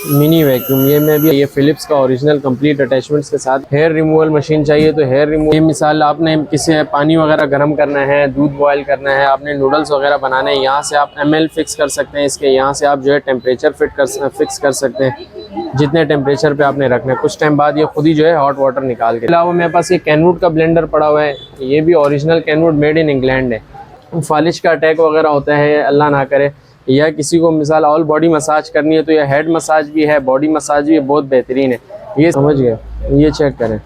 Mini vacuum, ये में भी ये फिलिप्स का ओरिजिनल कंप्लीट अटैचमेंट्स के साथ। हेयर रिमूवल मशीन चाहिए तो हेयर रिमूवल, ये मिसाल आपने किसी पानी वगैरह गर्म करना है, दूध बॉयल करना है, आपने नूडल्स वगैरह बनाने हैं, यहाँ से आप ml फिक्स कर सकते हैं इसके, यहाँ से आप जो है टेम्परेचर फिक्स कर सकते हैं जितने टेम्परेचर पे आपने रखना है। कुछ टाइम बाद ये खुद ही जो है हॉट वाटर निकाल के। अलावा मेरे पास ये कैनवुड का ब्लेंडर पड़ा हुआ है, ये भी original Kenwood made in England है। फालिश का अटैक वगैरह होता है अल्लाह ना करे, या किसी को मिसाल ऑल बॉडी मसाज करनी है तो यह हेड मसाज भी है, बॉडी मसाज भी है, बहुत बेहतरीन है। ये समझ गए, ये चेक करें,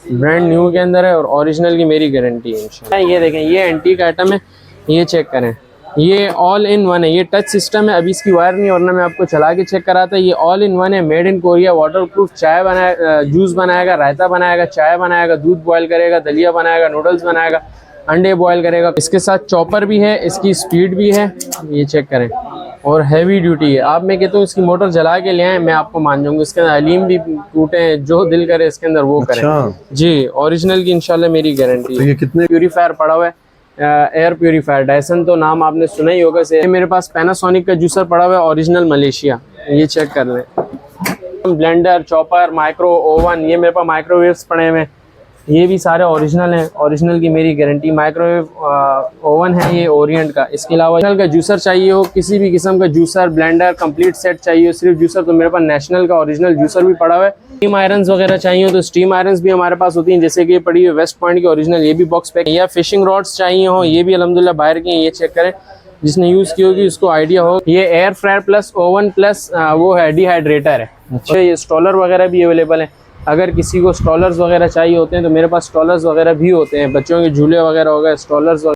ब्रांड न्यू के अंदर है और ओरिजिनल की मेरी गारंटी है इंशाल्लाह। ये देखें, ये एंटीक आइटम है, ये चेक करें, ये ऑल इन वन है, ये टच सिस्टम है। अभी इसकी वायर नहीं और ना मैं आपको चला के चेक कराता। ये ऑल इन वन है, made in Korea, water proof. चाय बनाए, जूस बनाएगा, रायता बनाएगा, चाय बनाएगा, दूध बॉयल करेगा, दलिया बनाएगा, नूडल्स बनाएगा, अंडे बॉयल करेगा। इसके साथ चॉपर भी है, इसकी स्पीड भी है, ये चेक करें, और हैवी ड्यूटी है। आप मैं कहता हूँ इसकी मोटर जला के ले आए, मैं आपको मान जाऊंगा। इसके अंदर हलीम भी टूटे हैं, जो दिल करे इसके अंदर वो करें। जी, ओरिजिनल की इंशाल्लाह मेरी गारंटी है। ये कितने प्यूरीफायर पड़ा हुआ है, एयर प्यूरीफायर, डायसन तो नाम आपने सुना ही होगा से। मेरे पास पैनासोनिक का जूसर पड़ा हुआ है, ओरिजिनल मलेशिया, ये चेक कर लें। ब्लेंडर, चॉपर, माइक्रो ओवन, ये मेरे पास माइक्रोवेव्स पड़े हुए हैं, ये भी सारे ओरिजिनल हैं, ओरिजिनल की मेरी गारंटी। माइक्रोवेव ओवन है ये ओरिएंट का। इसके अलावा ओरिजिनल का जूसर चाहिए हो, किसी भी किस्म का जूसर, ब्लेंडर, कंप्लीट सेट चाहिए हो, सिर्फ जूसर, तो मेरे पास नेशनल का ओरिजिनल जूसर भी पड़ा हुआ है। स्टीम आयरन्स वगैरह चाहिए हो तो स्टीम आयरन्स भी हमारे पास होती हैं, जैसे कि ये पड़ी हुई वेस्ट पॉइंट की ओरिजिनल, ये भी बॉक्स पैक। या फिशिंग रॉड्स चाहिए हो, ये भी अल्हम्दुलिल्लाह बाहर की हैं, ये चेक करें, जिसने यूज़ की होगी उसको आइडिया हो। ये air fryer plus oven plus वो है डिहाइड्रेटर है। अच्छा, ये स्टॉलर वगैरह भी अवेलेबल है। अगर किसी को स्टॉलर्स वगैरह चाहिए होते हैं तो मेरे पास स्टॉलर्स वगैरह भी होते हैं, बच्चों के झूले वगैरह हो गए, स्टॉलर्स वगैरह।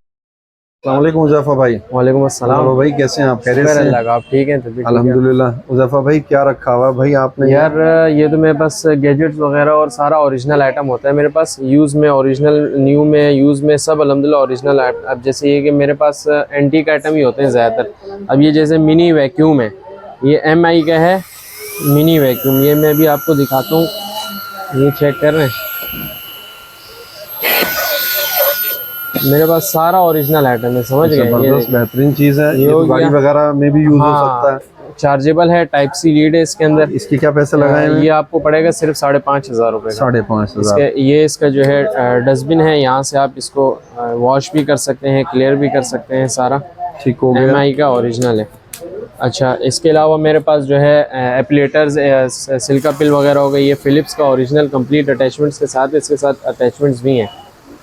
अस्सलाम वालेकुम उज़ैफ़ा भाई। वालेकुम अस्सलाम। हेलो भाई, कैसे हैं आप? खैरियत से हैं? आप ठीक हैं? अल्हम्दुलिल्लाह। उज़ैफ़ा भाई, क्या रखा हुआ है भाई आपने? यार ये तो मेरे पास गैजेट्स वगैरह और सारा ओरिजिनल आइटम होता है मेरे पास, यूज़ में ओरिजिनल, न्यू में, यूज़ में, सब अल्हम्दुलिल्लाह ओरिजिनल। अब जैसे ये कि मेरे पास एंटीक आइटम ही होते हैं ज़्यादातर। अब ये जैसे मिनी वैक्यूम है, ये MI का है मिनी वैक्यूम, ये मैं भी आपको दिखाता हूँ, ये चेक कर रहे हैं, मेरे पास सारा ओरिजिनल आइटम है, समझ गए? ये बेहतरीन चीज़ है, ये तो गाड़ी वगैरह में भी यूज हो सकता है। चार्जेबल है, टाइप C लीड है इसके अंदर। इसके क्या पैसे लगाए हैं? ये आपको पड़ेगा सिर्फ 5,500 रुपये का। 5,500। ये इसका जो है डस्टबिन है, यहाँ से आप इसको वॉश भी कर सकते हैं, क्लियर भी कर सकते हैं, सारा ठीक हो गया। MI का ओरिजिनल है। अच्छा, इसके अलावा मेरे पास जो है एप्लेटर्स, सिल्का पिल वगैरह हो गई, ये फिलिप्स का ओरिजिनल कंप्लीट अटैचमेंट्स के साथ, इसके साथ अटैचमेंट्स भी हैं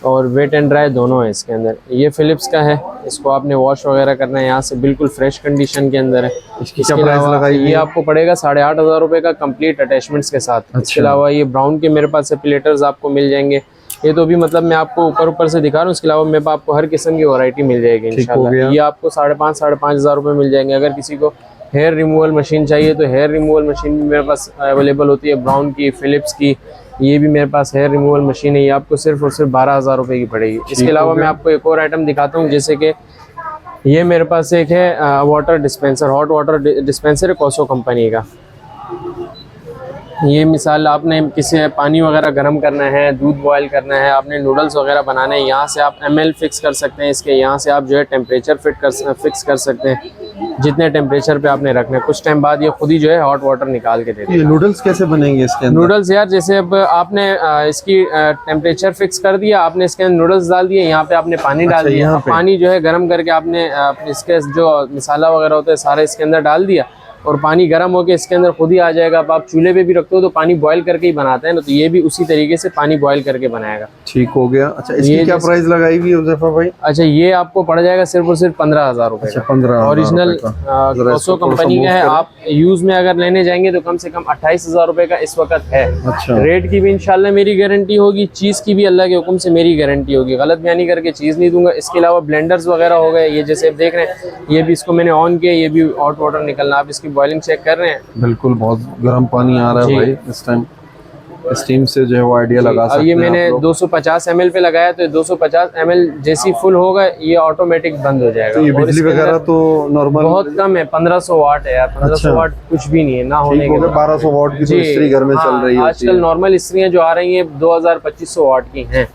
और वेट एंड ड्राई दोनों है इसके अंदर। ये फिलिप्स का है, इसको आपने वॉश वगैरह करना है, यहाँ से बिल्कुल फ्रेश कंडीशन के अंदर है। इसकी क्या प्राइस लगाई? ये आपको पड़ेगा 8,500 रुपये का कंप्लीट अटैचमेंट्स के साथ। इसके अलावा ये ब्राउन के मेरे पास एप्लेटर्स आपको मिल जाएंगे। ये तो भी मतलब मैं आपको ऊपर से दिखा रहा हूँ, इसके अलावा मेरे पास आपको हर किस्म की वैरायटी मिल जाएगी इंशाल्लाह। ये आपको 5,500 रुपये मिल जाएंगे। अगर किसी को हेयर रिमूवल मशीन चाहिए तो हेयर रिमूवल मशीन भी मेरे पास अवेलेबल होती है, ब्राउन की, फिलिप्स की, ये भी मेरे पास हेयर रिमूवल मशीन है। ये आपको सिर्फ और सिर्फ 12,000 रुपये की पड़ेगी। इसके अलावा मैं आपको एक और आइटम दिखाता हूँ, जैसे कि ये मेरे पास एक है water dispenser, hot water dispenser है कोसो कंपनी का। ये मिसाल आपने किसी पानी वगैरह गर्म करना है, दूध बॉयल करना है, आपने नूडल्स वगैरह बनाने हैं, यहाँ से आप ml फिक्स कर सकते हैं इसके, यहाँ से आप जो है टेम्परेचर फिक्स कर सकते हैं जितने टेम्परेचर पे आपने रखना है। कुछ टाइम बाद ये खुद ही जो है हॉट वाटर निकाल के देते हैं। ये नूडल्स कैसे बनेंगे इसके अंदर? नूडल्स यार जैसे अब आपने इसकी टेम्परेचर फिक्स कर दिया, आपने इसके अंदर नूडल्स डाल दिए, यहाँ पे आपने पानी डाल दिया, पानी जो है गर्म करके आपने इसके जो मसाला वगैरह होता है सारा इसके अंदर डाल दिया और पानी गर्म होकर इसके अंदर खुद ही आ जाएगा। अब आप चूल्हे पे भी रखते हो तो पानी बॉईल करके ही बनाते हैं ना, तो ये भी उसी तरीके से पानी बॉईल करके बनाएगा। ठीक हो गया। अच्छा, इसकी क्या प्राइस लगाई हुई है उज़ैफ़ा भाई? अच्छा, ये आपको पड़ जाएगा सिर्फ और सिर्फ 15,000 रुपये का। 15 ओरिजिनल कोसो कंपनी का है। आप यूज में अगर लेने जाएंगे तो कम से कम 28,000 रुपये का इस वक्त है। अच्छा, रेट की भी इंशाल्लाह मेरी गारंटी होगी, चीज़ की भी अल्लाह के हुक्म से मेरी गारंटी होगी, गलत बयानी करके चीज़ नहीं दूंगा। इसके अलावा ब्लेंडर्स वगैरह हो गए, ये जैसे आप देख रहे हैं, ये भी इसको मैंने ऑन किया, ये भी हॉट वाटर निकलना, आप इसकी बॉइलिंग चेक कर रहे हैं। बिल्कुल बहुत गर्म पानी आ रहा है भाई इस टाइम। स्टीम से जो है वो आइडिया लगा सकते हैं। ये मैंने 250 ml पे लगाया, तो 250 ml जैसी फुल होगा ये ऑटोमेटिक बंद हो जाएगा। तो ये बिजली वगैरह तो नॉर्मल बहुत कम है, 1500 वाट है यार। 1500 वाट कुछ भी नहीं है ना होने के। 1200 वाट की तो इस्त्री घर में चल रही है आजकल। नॉर्मल इस्त्रियाँ जो आ रही हैं 2000-2500 वाट की हैं,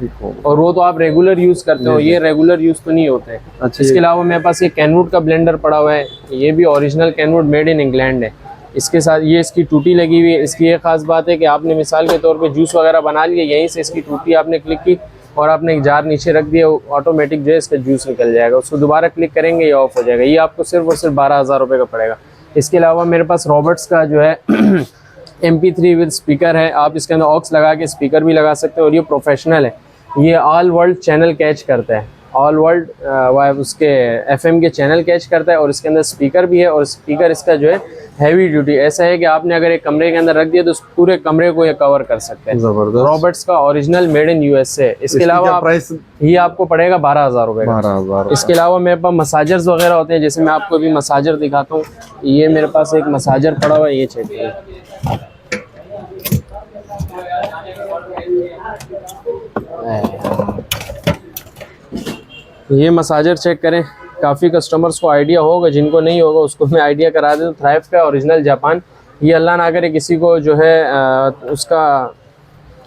और वो तो आप रेगुलर यूज करते हो, ये रेगुलर यूज तो नहीं होते हैं। इसके अलावा मेरे पास ये कैनवुड का ब्लेंडर पड़ा हुआ है, ये भी original Kenwood made in England है। इसके साथ ये इसकी टूटी लगी हुई है। इसकी एक ख़ास बात है कि आपने मिसाल के तौर पे जूस वगैरह बना लिया, यहीं से इसकी टूटी आपने क्लिक की और आपने एक जार नीचे रख दिया, ऑटोमेटिक जो है इसका जूस निकल जाएगा। उसको दोबारा क्लिक करेंगे ये ऑफ हो जाएगा। ये आपको सिर्फ और सिर्फ 12,000 रुपये का पड़ेगा। इसके अलावा मेरे पास रॉबर्ट्स का जो है MP3 विद स्पीकर है। आप इसके अंदर ऑक्स लगा के स्पीकर भी लगा सकते हैं और ये प्रोफेशनल है। ये ऑल वर्ल्ड चैनल कैच करता है, ऑल वर्ल्ड उसके FM के चैनल कैच करता है और इसके अंदर स्पीकर भी है। और स्पीकर इसका जो है हैवी ड्यूटी, ऐसा है कि आपने अगर एक कमरे के अंदर रख दिया तो उस पूरे कमरे को ये कवर कर सकते हैं। जबरदस्त। रॉबर्ट्स का ओरिजिनल मेड इन USA। इसके अलावा प्राइस ये आपको पड़ेगा 12,000 रुपये। 12,000। इसके अलावा मेरे पास मसाजर्स वगैरह होते हैं, जैसे मैं आपको अभी मसाजर दिखाता हूँ। ये मेरे पास एक मसाजर पड़ा हुआ है, ये चेक करें। ये मसाजर चेक करें। काफ़ी कस्टमर्स को आइडिया होगा, जिनको नहीं होगा उसको मैं आइडिया करा दूँ। थ्राइव का ओरिजिनल जापान। ये अल्लाह ना करे किसी को जो है उसका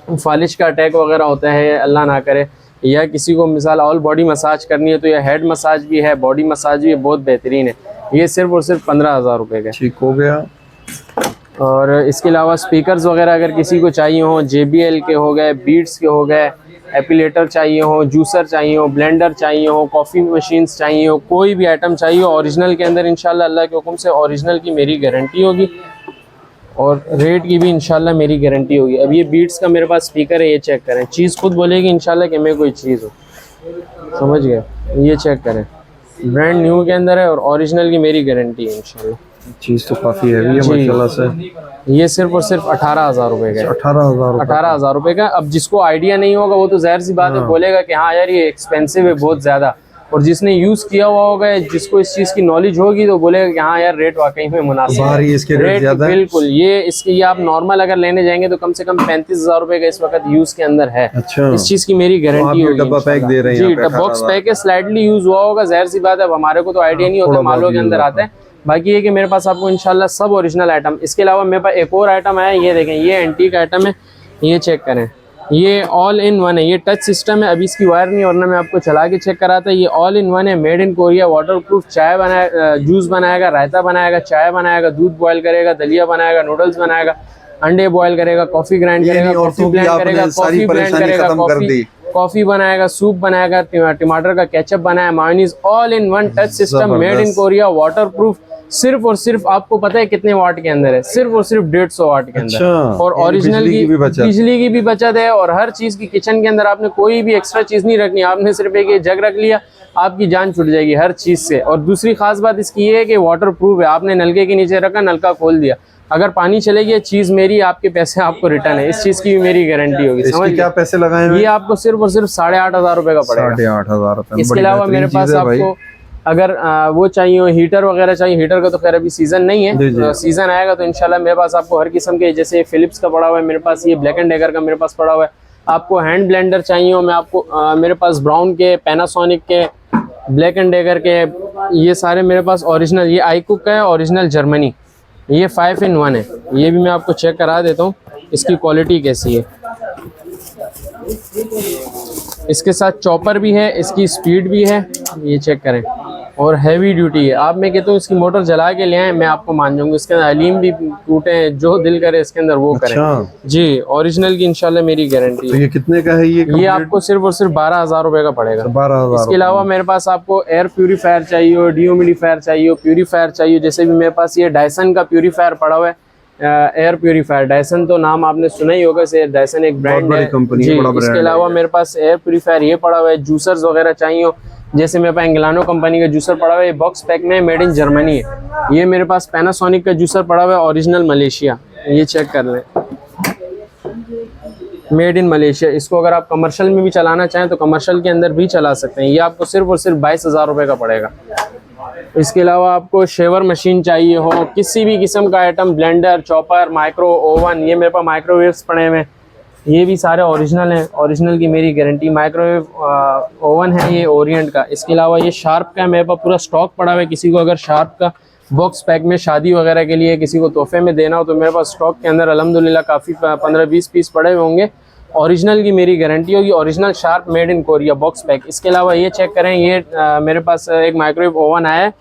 फालिज का अटैक वगैरह होता है, अल्लाह ना करे, या किसी को मिसाल ऑल बॉडी मसाज करनी है तो ये हेड मसाज भी है, बॉडी मसाज भी है, बहुत बेहतरीन है। ये सिर्फ और सिर्फ 15,000 रुपये का ठीक हो गया। और इसके अलावा स्पीकर्स वगैरह अगर किसी को चाहिए हो, JBL के हो गए, बीट्स के हो गए, एपिलेटर चाहिए हो, जूसर चाहिए हो, ब्लेंडर चाहिए हो, कॉफ़ी मशीन्स चाहिए हो, कोई भी आइटम चाहिए हो ओरिजिनल के अंदर, इंशाल्लाह अल्लाह के हुक्म से ओरिजिनल की मेरी गारंटी होगी और रेट की भी इंशाल्लाह मेरी गारंटी होगी। अब ये बीट्स का मेरे पास स्पीकर है, ये चेक करें। चीज़ खुद बोलेगी इंशाल्लाह कि मैं कोई चीज़ हो, समझ गए। ये चेक करें, ब्रांड न्यू के अंदर है और ओरिजिनल की मेरी गारंटी है इंशाल्लाह। चीज़ तो काफ़ी हैवी है माशाल्लाह से। ये सिर्फ और सिर्फ 18,000 रुपये का है। 18,000 रुपये का। अब जिसको आइडिया नहीं होगा वो तो जाहिर सी बात है बोलेगा कि हाँ यार ये एक्सपेंसिव है बहुत ज़्यादा, और जिसने यूज़ किया हुआ होगा, जिसको इस चीज़ की नॉलेज होगी तो बोलेगा कि हाँ यार रेट वाकई में मुनासिब है, इसके रेट ज़्यादा है। बिल्कुल। ये आप नॉर्मल अगर लेने जाएंगे तो कम से कम 35,000 रुपये का इस वक्त यूज़ के अंदर है। अच्छा। इस चीज़ की मेरी गारंटी होगी। डब्बा पैक दे रहे हैं जी, बॉक्स पैक है, स्लाइडली यूज़ हुआ होगा, जाहिर सी बात है। अब हमारे को तो आइडिया नहीं होता, मालों के अंदर आता है। बाकी ये कि मेरे पास आपको इंशाल्लाह सब ओरिजिनल आइटम। इसके अलावा मेरे पास एक और आइटम है, ये देखें, ये एंटीक आइटम है, ये चेक करें। ये ऑल इन वन है, ये टच सिस्टम है। अभी इसकी वायर नहीं, वरना मैं आपको चला के चेक कराता। ये ऑल इन वन है, made in Korea, water proof. चाय बनाए, जूस बनाएगा, रायता बनाएगा, चाय बनाएगा, दूध बॉयल करेगा, दलिया बनाएगा, नूडल्स बनाएगा, अंडे बॉयल करेगा, कॉफ़ी ग्राइंड करेगा, कॉफ़ी ब्लेंड करेगा, कॉफ़ी ब्लेंड करेगा, कॉफ़ी बनाएगा, सूप बनाएगा, टमाटर का केचप बनाया, mayonnaise, all in one touch system, made in Korea, water proof. सिर्फ और सिर्फ आपको पता है कितने वाट के अंदर है? सिर्फ और सिर्फ 150 वाट के अंदर। और ओरिजिनल की बिजली की भी बचत है और हर चीज की। किचन के अंदर आपने कोई भी एक्स्ट्रा चीज नहीं रखनी, आपने सिर्फ एक ये जग रख लिया, आपकी जान छूट जाएगी हर चीज से। और दूसरी खास बात इसकी ये है कि वाटर प्रूफ है। आपने नलके के नीचे रखा, नलका खोल दिया, अगर पानी चले गया, चीज मेरी, आपके पैसे आपको रिटर्न है। इस चीज की भी मेरी गारंटी होगी। समझ क्या पैसे लगाए? ये आपको सिर्फ और सिर्फ 8,500 रुपए का पड़ेगा। 8,500 रुपए। इसके अलावा मेरे पास आपको अगर वो चाहिए, हीटर वगैरह चाहिए, हीटर का तो खैर अभी सीजन नहीं है, सीजन आएगा तो इंशाल्लाह मेरे पास आपको हर किस्म के, जैसे फिलिप्स का पड़ा हुआ है मेरे पास, ये ब्लैक एंड डेगर का मेरे पास पड़ा हुआ है। आपको हैंड ब्लेंडर चाहिए हो, मैं आपको मेरे पास ब्राउन के, पैनासोनिक के, ब्लैक एंड डेगर के, ये सारे मेरे पास ओरिजिनल। ये आईकुक का है, ओरिजिनल जर्मनी। ये 5 in 1 है। ये भी मैं आपको चेक करा देता हूँ इसकी क्वालिटी कैसी है। इसके साथ चॉपर भी है, इसकी स्पीड भी है, ये चेक करें, और हैवी ड्यूटी है। आप मैं कहता हूँ इसकी मोटर जला के ले आए, मैं आपको मान जाऊंगा। इसके अंदर हलीम भी टूटे हैं, जो दिल करे इसके अंदर वो करें। जी, ओरिजिनल की इंशाल्लाह मेरी गारंटी है। ये कितने का है? ये आपको सिर्फ और सिर्फ 12,000 रुपए का पड़ेगा। 12,000। इसके अलावा मेरे पास आपको एयर प्यूरीफायर चाहिए हो, डिह्यूमिडिफायर चाहिए हो, प्यूरीफायर चाहिए, जैसे भी मेरे पास ये डायसन का प्यूरीफायर पड़ा हुआ है, एयर प्यूरीफायर। डायसन तो नाम आपने सुना ही होगा, से डायसन एक ब्रांड है जी। इसके अलावा मेरे पास एयर प्यूरीफायर ये पड़ा हुआ है। जूसर्स वगैरह चाहिए हो, जैसे मेरे पास एंग्लानो कंपनी का जूसर पड़ा हुआ है, ये बॉक्स पैक में, मेड इन जर्मनी है। ये मेरे पास पैनासोनिक का जूसर पड़ा हुआ है, ओरिजिनल मलेशिया, ये चेक कर लें, मेड इन मलेशिया। इसको अगर आप कमर्शियल में भी चलाना चाहें तो कमर्शियल के अंदर भी चला सकते हैं। ये आपको सिर्फ और सिर्फ 22,000 रुपये का पड़ेगा। इसके अलावा आपको शेवर मशीन चाहिए हो, किसी भी किस्म का item, blender, chopper, micro oven, ये मेरे पास माइक्रोवेव्स पड़े हुए हैं, ये भी सारे ओरिजिनल हैं, ओरिजिनल की मेरी गारंटी। माइक्रोवेव ओवन है ये ओरिएंट का। इसके अलावा ये शार्प का मेरे पास पूरा स्टॉक पड़ा हुआ है। किसी को अगर शार्प का बॉक्स पैक में शादी वगैरह के लिए किसी को तोहफे में देना हो तो मेरे पास स्टॉक के अंदर अल्हम्दुलिल्लाह काफ़ी 15-20 पीस पड़े हुए होंगे। ओरिजिनल की मेरी गारंटी होगी, original sharp made in Korea box pack. इसके अलावा ये चेक करें, ये मेरे पास एक माइक्रोवेव ओवन आया है,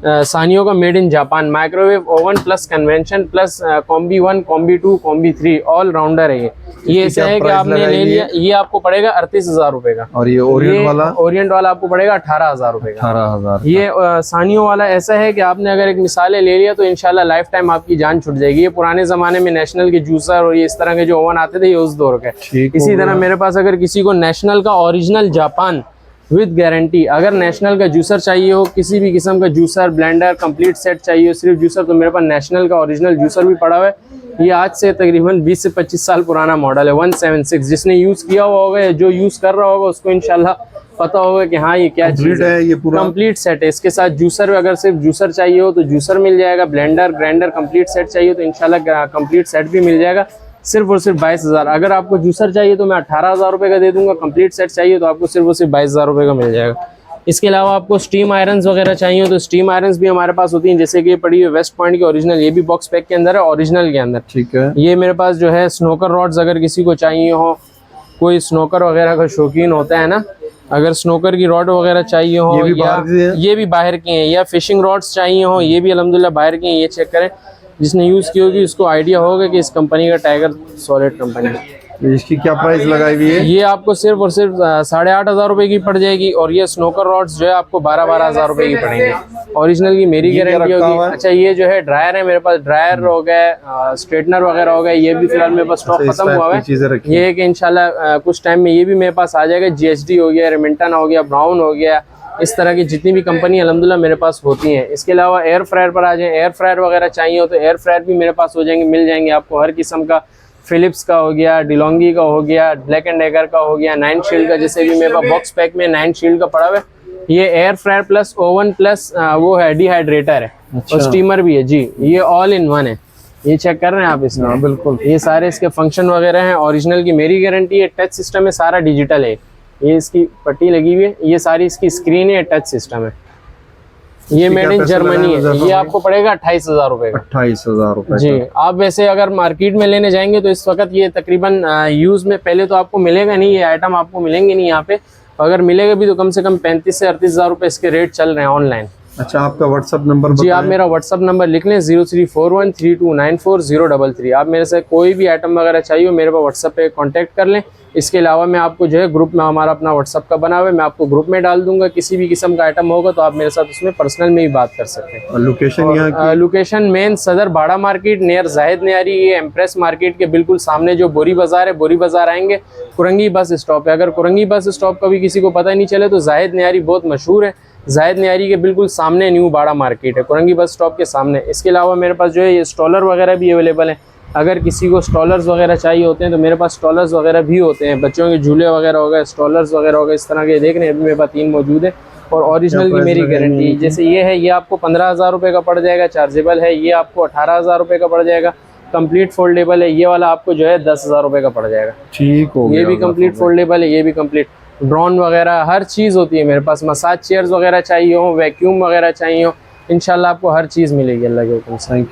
सानियो का made in Japan, microwave oven plus convention plus combi 1, combi 2, combi 3 all rounder है ये ऐसा है कि आपने ले लिया, ये आपको पड़ेगा 38,000 रुपए का। और ये ओरिएंट वाला आपको पड़ेगा 18,000 रुपए का। 18,000। ये सानियो वाला ऐसा है कि आपने अगर एक मिसाल ले लिया तो इंशाल्लाह लाइफ टाइम आपकी जान छूट जाएगी। ये पुराने जमाने में नेशनल के जूसर और ये इस तरह के जो ओवन आते थे ये उस दौर के। इसी तरह मेरे पास अगर किसी को नेशनल का ओरिजिनल जापान विद गारंटी, अगर नेशनल का जूसर चाहिए हो, किसी भी किस्म का जूसर ब्लेंडर कंप्लीट सेट चाहिए हो, सिर्फ जूसर, तो मेरे पास नेशनल का ओरिजिनल जूसर भी पड़ा हुआ है। ये आज से तकरीबन 20 से 25 साल पुराना मॉडल है 176। जिसने यूज़ किया हुआ होगा या जो यूज़ कर रहा होगा उसको इंशाल्लाह पता होगा कि हाँ ये क्या चीज़ है। ये पूरा कंप्लीट सेट है। इसके साथ जूसर, अगर सिर्फ जूसर चाहिए हो तो जूसर मिल जाएगा, ब्लेंडर ग्राइंडर कंप्लीट सेट चाहिए तो इंशाल्लाह कंप्लीट सेट भी मिल जाएगा, सिर्फ और सिर्फ 22,000। अगर आपको जूसर चाहिए तो मैं 18,000 रुपये का दे दूंगा, कंप्लीट सेट चाहिए तो आपको सिर्फ और सिर्फ 22,000 रुपये का मिल जाएगा। इसके अलावा आपको स्टीम आयरन्स वगैरह चाहिए तो स्टीम आयरन्स भी हमारे पास होती हैं, जैसे कि ये पड़ी है वेस्ट पॉइंट की ओरिजिनल, ये भी बॉक्स पैक के अंदर है, ओरिजिनल के अंदर। ठीक है। ये मेरे पास जो है स्नोकर रॉड्स, अगर किसी को चाहिए हो, कोई स्नोकर वगैरह का शौकीन होता है ना, अगर स्नोकर की रॉड वगैरह चाहिए हो, ये भी बाहर की हैं, या फिशिंग रॉड्स चाहिए हो, ये भी अल्हम्दुलिल्लाह बाहर की हैं। ये चेक करें, जिसने यूज़ की होगी उसको आइडिया होगा कि इस कंपनी का टाइगर सॉलिड कंपनी है। इसकी क्या प्राइस लगाई हुई है? ये आपको सिर्फ और सिर्फ 8,500 रुपये की पड़ जाएगी, और ये स्नोकर रॉड्स जो है आपको 12,000 रुपये की पड़ेंगी। ओरिजिनल की मेरी गारंटी होगी। अच्छा, ये जो है ड्रायर है मेरे पास, ड्रायर हो गया, स्ट्रेटनर वगैरह हो गया, ये भी फिलहाल मेरे पास स्टॉक खत्म हुआ है। ये है कि इंशाल्लाह कुछ टाइम में ये भी मेरे पास आ जाएगा। GHD हो गया, रेमिंटन हो गया, ब्राउन हो गया, इस तरह की जितनी भी कंपनी अल्हम्दुलिल्लाह मेरे पास होती हैं। इसके अलावा एयर फ्रायर पर आ जाए, एयर फ्रायर वगैरह चाहिए हो तो एयर फ्रायर भी मेरे पास हो जाएंगे, मिल जाएंगे आपको हर किस्म का। फिलिप्स का हो गया, डिलोंगी का हो गया, ब्लैक एंड डेगर का हो गया, 9 शील्ड का, जैसे भी मेरे पास बॉक्स पैक में 9 शील्ड का पड़ा हुआ है। ये air fryer plus oven plus वो है डिहाइड्रेटर है। अच्छा। और स्टीमर भी है जी, ये ऑल इन वन है। ये चेक कर रहे हैं आप इसमें? बिल्कुल। ये सारे इसके फंक्शन वगैरह हैं। ओरिजिनल की मेरी गारंटी है। टच सिस्टम है, सारा डिजिटल है। ये इसकी पट्टी लगी हुई है, ये सारी इसकी स्क्रीन है, टच सिस्टम है। ये मेड इन जर्मनी है। ये आपको पड़ेगा 28,000 रुपये का। 28,000 रुपये जी। आप वैसे अगर मार्केट में लेने जाएंगे तो इस वक्त ये तकरीबन यूज में पहले तो आपको मिलेगा नहीं, ये आइटम आपको मिलेंगे नहीं यहाँ पे। अगर मिलेगा भी तो कम से कम 35 से 38,000 रुपये इसके रेट चल रहे हैं ऑनलाइन। अच्छा, आपका व्हाट्सअप नंबर? जी, आप मेरा व्हाट्सअप नंबर लिख लें 03413294,033। आप मेरे से कोई भी आइटम वगैरह चाहिए हो मेरे पास व्हाट्सअप पे कांटेक्ट कर लें। इसके अलावा मैं आपको जो है ग्रुप में, हमारा अपना व्हाट्सअप का बना हुआ है, मैं आपको ग्रुप में डाल दूंगा। किसी भी किस्म का आइटम होगा तो आप मेरे साथ उसमें पर्सनल में ही बात कर सकते हैं। लोकेशन यहाँ की? लोकेशन मेन सदर बाड़ा मार्केट नियर जाहिद न्यारी, ये एम्प्रेस मार्केट के बिल्कुल सामने जो बोरी बाजार है, बोरी बाजार आएंगे, कुरंगी बस स्टॉप है। अगर कुरंगी बस स्टॉप का भी किसी को पता नहीं चले तो जाहिद न्यारी बहुत मशहूर है। जाहिद न्यारी के बिल्कुल सामने न्यू बाड़ा मार्केट है, कुरंगी बस स्टॉप के सामने। इसके अलावा मेरे पास जो है ये स्टॉलर वगैरह भी अवेलेबल हैं। अगर किसी को स्टॉलर्स वगैरह चाहिए होते हैं तो मेरे पास स्टॉलर्स वगैरह भी होते हैं। बच्चों के झूले वगैरह हो गए, स्टॉलर्स वगैरह हो गए, इस तरह के देख रहे हैं अभी मेरे पास 3 मौजूद है। और ओरिजिनल की मेरी गारंटी, जैसे ये है, ये आपको 15,000 रुपये का पड़ जाएगा, चार्जेबल है। ये आपको 18,000 रुपये का पड़ जाएगा, कंप्लीट फोल्डेबल है। ये वाला आपको जो है 10,000 रुपये का पड़ जाएगा। ठीक हो गया। ये भी कंप्लीट फोल्डेबल है, ये भी कंप्लीट। ड्रोन वगैरह हर चीज़ होती है मेरे पास। मसाज चेयर्स वगैरह चाहिए हो, वैक्यूम वगैरह चाहिए हो, इंशाल्लाह आपको हर चीज़ मिलेगी अल्लाह के हुक्म से। Thank you.